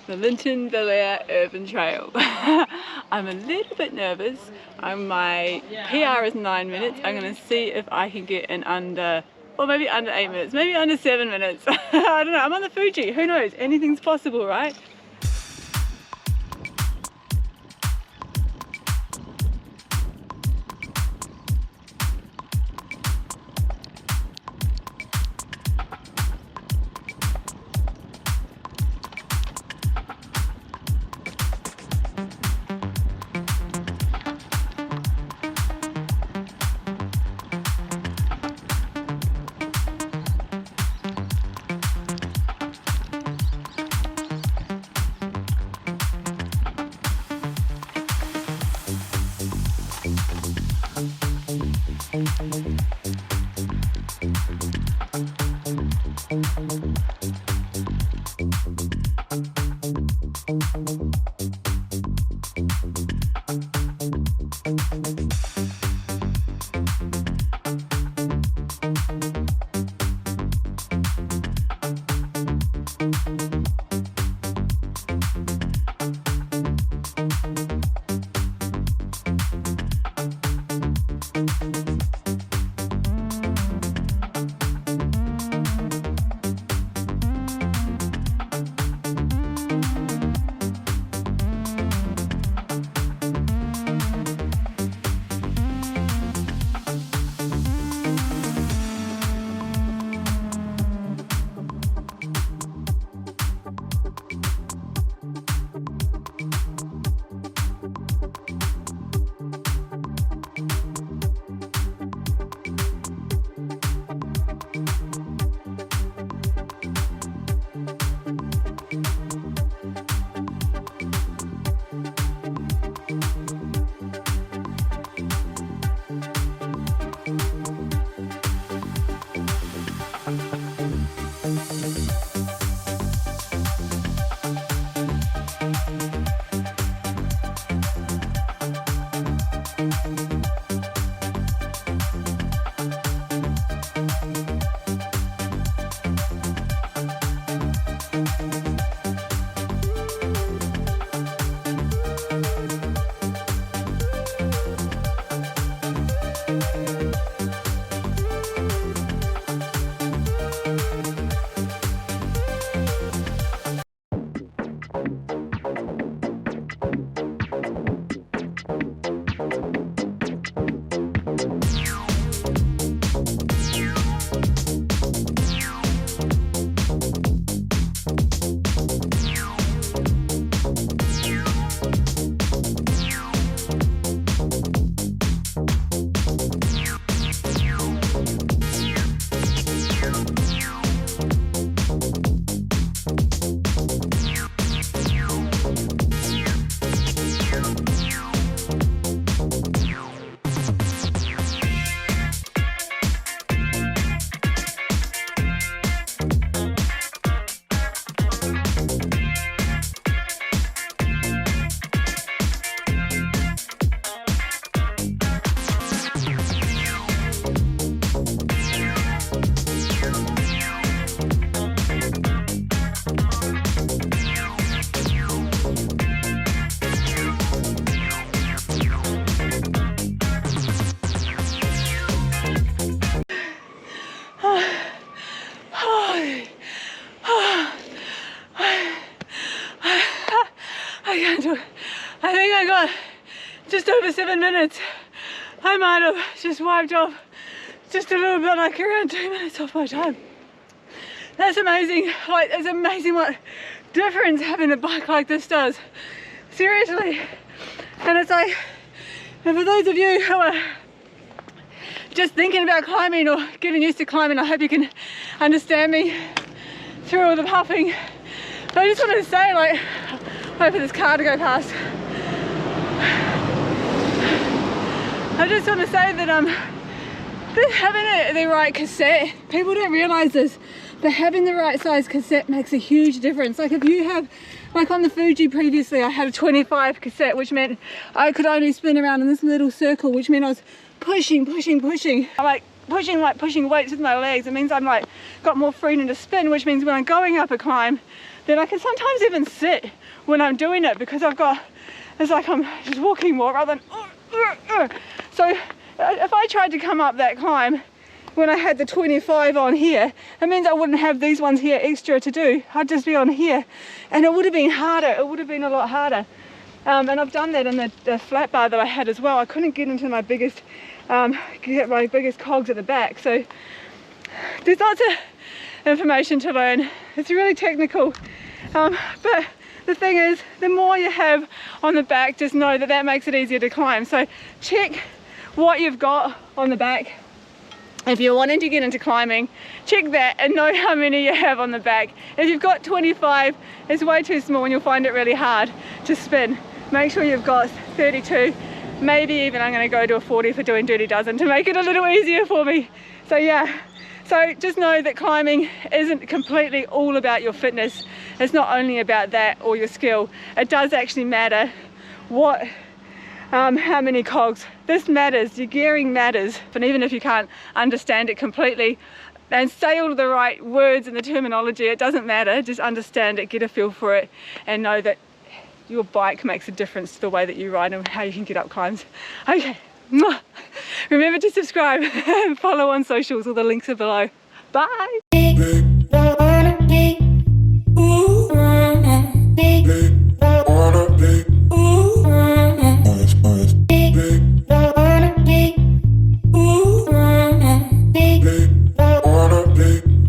the Linton Belair Urban Trail. I'm a little bit nervous. My PR is 9 minutes. I'm going to see if I can get in under, or maybe under 8 minutes, maybe under 7 minutes. I don't know, I'm on the Fuji, who knows, anything's possible, right? I think I got just over 7 minutes. I might have just wiped off just a little bit, like around 2 minutes off my time. That's amazing. Like, it's amazing what difference having a bike like this does. Seriously. And it's like, and for those of you who are just thinking about climbing or getting used to climbing, I hope you can understand me through all the puffing. But I just wanted to say, like, wait for this car to go past. I just want to say that having the right cassette, people don't realise this, but having the right size cassette makes a huge difference. Like if you have, like on the Fuji previously, I had a 25 cassette, which meant I could only spin around in this little circle, which meant I was pushing. I'm like pushing weights with my legs. It means I'm like got more freedom to spin, which means when I'm going up a climb, then I can sometimes even sit when I'm doing it, because it's like I'm just walking more rather than so if I tried to come up that climb when I had the 25 on here, it means I wouldn't have these ones here extra to do. I'd just be on here, and it would have been harder. It would have been a lot harder. And I've done that in the flat bar that I had as well. I couldn't get into my biggest cogs at the back. So there's lots of information to learn. It's really technical, but the thing is, the more you have on the back, just know that makes it easier to climb. So check what you've got on the back. If you're wanting to get into climbing, check that and know how many you have on the back. If you've got 25, it's way too small and you'll find it really hard to spin. Make sure you've got 32, maybe even I'm going to go to a 40 for doing dirty dozen to make it a little easier for me. So yeah, so just know that climbing isn't completely all about your fitness. It's not only about that or your skill. It does actually matter how many cogs. This matters, your gearing matters. And even if you can't understand it completely and say all the right words and the terminology, it doesn't matter. Just understand it, get a feel for it, and know that your bike makes a difference to the way that you ride and how you can get up climbs. Okay, remember to subscribe and follow on socials, all the links are below. Bye.